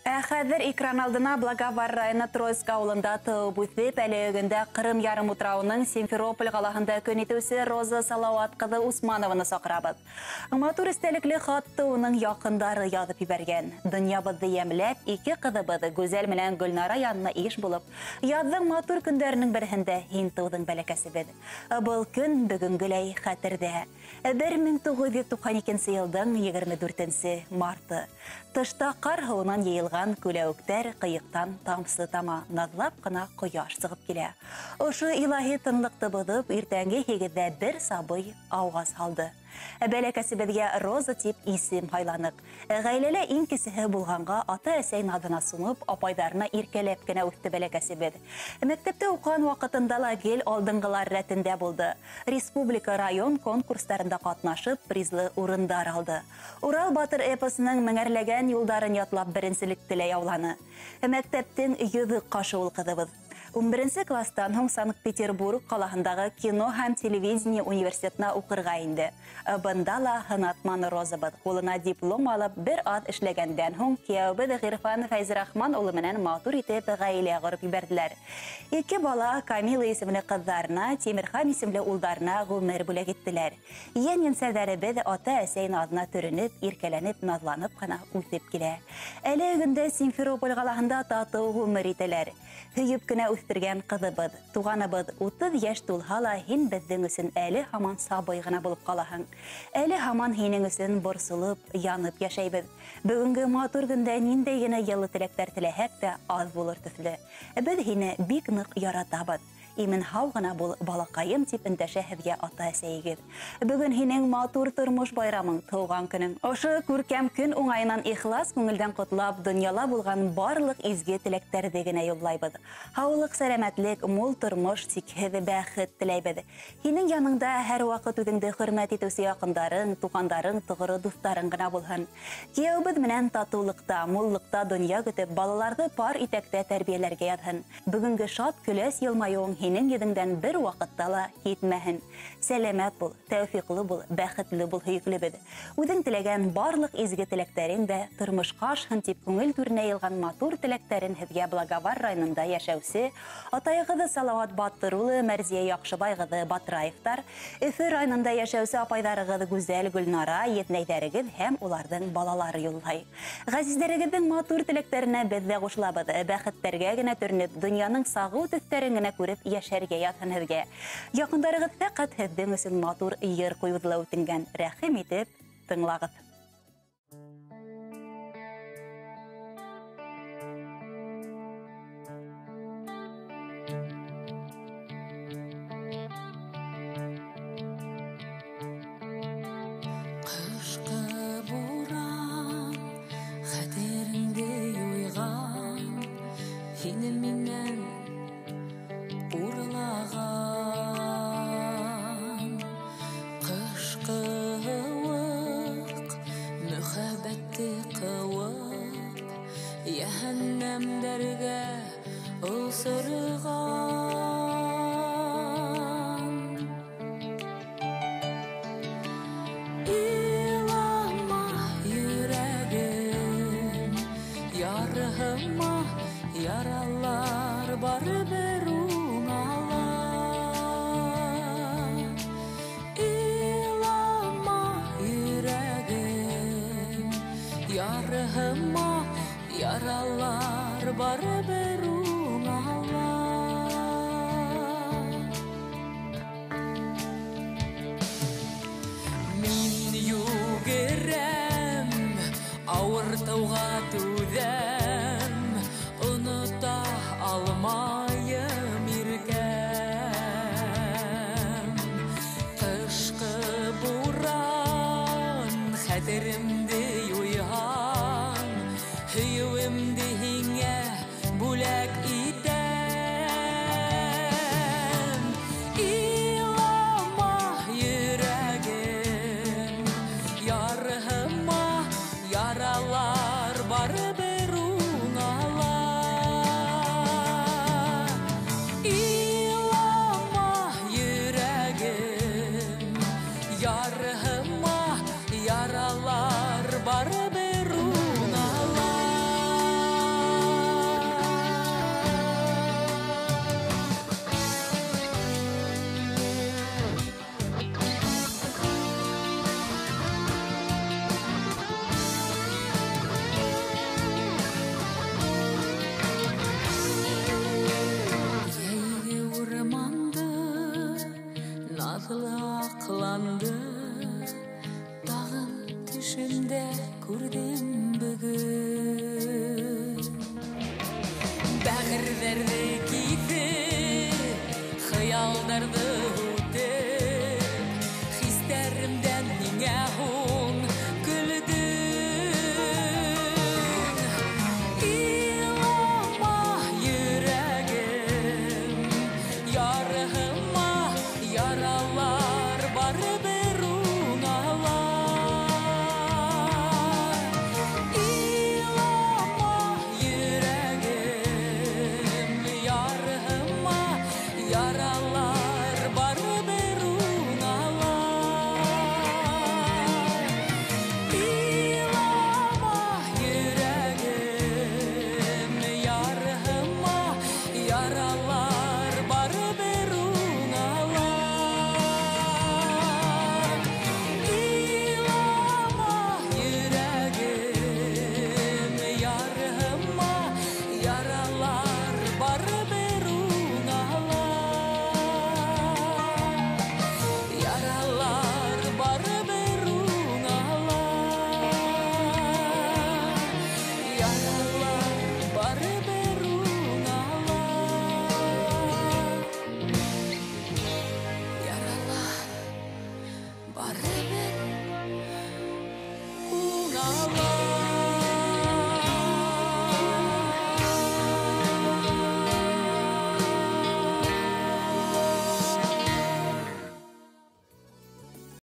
Хәзер экран алдына Благовар районы Троицк авылында тыуып үсеп, әле өгендә Кырым ярым утрауының Симферополь қаласында көнитүче Роза Салауат кызы Усманованы сакырабыз. Матур истәлекле хатты уның якындары язып ибәргән. Дөньябызны ямьләп, ике кызыбыз Гүзәл белән Гөлнара янына иш булып, язның матур көндәренең берсендә һин тудың бәләкәсебез. Был көн бүгенгеләй хәтердә. 1992 елның 24 марты. Тышта кар һавынан йыелган күләүктәр кыйыктан тамсы тама, назлап кына кояш сыгып килә. Ошо илаһи тынлыкты бозып, иртәнге 8дә бер сабый ауга салды. Бәләкәсебезгә Роза дип исем һайланык. Гаиләле иң кесеһе булганга ата-әсәй надына сунып, апайдарына иркәләп кенә үсте бәләкәсебез. Мәктәптә укыган вакытында ла гел алдынгылар рәтендә булды. Республика район конкурсларында катнашып, призлы урындар алды. Урал Батыр эпосының меңәрләгән юлдарын ятлап беренчелек теләй ауланы. Мәктәптең йөҙө кашы ул кызыбыз. 11 класстан һуң Санкт-Петербург қаласындағы кино һәм телевидение университетына укырга инде. Бында ла һынатман Розабыз. Кулына диплом алып, бер ат эшләгәндән һуң кияүбез Гыйрфан Фәйзрахман улы менән матур итеп гаилә корып ибәрделәр. Ике бала Камила исемле кызларына, Тимерхан исемле улдарына гомер бүләк иттеләр. Яньянсәләребез ата-әсәй назына төренеп, иркәләнеп, назланып кына үсеп килә. Әле өгендә Симферополь қаласында тату гомер итәләр. Һөйүп кенә үстергән кызыбыз, туганыбыз 30 яшь тулһа ла, һин безнең өчен әле һаман сабый гына булып калаһың. Әле һаман һинең өчен борсылып, янып яшәйбез. Бүгенге матур көндә ниндәй генә йылы теләктәр теләһәк тә аз булыр төсле. Без һине бик нык яратабыз. Имен һау гына бул, балакаем дип эндәшә һеҙгә ата-әсәйегеҙ. Бүгөн һинең матур тормош байрамың, тыуған көнөң. Ошо күркәм көн уңайынан ихлас күңелдән котлап, дөньяла булган барлык изге теләктәрҙе генә юллайбыҙ. Һаулык, сәләмәтлек, мул тормош, сикһеҙ бәхет теләйбеҙ. Һинең яныңда һәр ваҡыт үҙеңде хөрмәт итеүсе яҡындарың, туғандарың, тоғро дуҫтарың гына булһын. Кияүбеҙ менән татыулыҡта, муллыҡта донъя көтөп, балаларҙы пар итәктә тәрбиәләргә яҙһын. Бүгенге шат көләс йылмайыуың һинең йөҙөңдән бер ваҡытта ла китмәһен. Сәләмәт бул, тәүфиҡлы бул, бәхетле бул һөйөклөбөҙ. Үҙең теләгән барлык изге теләктәрең дә тормошҡа ашһын тип күңел түренә йылған матур теләктәрен һеҙгә Благовар районында йәшәүсе атайығыҙы Салауат Батыр улы, Мәрзиә Яҡшыбайғыҙы Батраевтар, Өфө районында йәшәүсе апайҙарығыҙ Гүзәл, Гөлнара, етнәйҙәрегеҙ һәм уларҙың балалары юллай. Ғәзиздәрегеҙҙең матур теләктәренә беҙ ҙә ҡушылабыҙ. Бәхеттәргә генә төрөнөп, донъяның сағыу төҫтәрен генә күреп йәшәргә яҙһын һеҙгә. Яҡындарығыҙ фәҡәт һеҙҙең өсөн матур йыр ҡуйыуҙы үтенгән. Рәхим итеп тыңлағыҙ. Yəhənnəmlərgə ısırğan İlama yüreğim yarıma yaralar barber unalar İlama yüreğim yarıma yaralar barber unalar Min yügerem ağır tauğa түҙәм Unuta almayım irkәm Qышҡы буран хәтеремде юйған Һөйөүемде һиңә бүләк итәм Илама йөрәгем ярыһыма яралар барыбер уңалар Илама йөрәгем ярыһыма яралар барыбер уңалар Сердерді кейфі, хыялдарды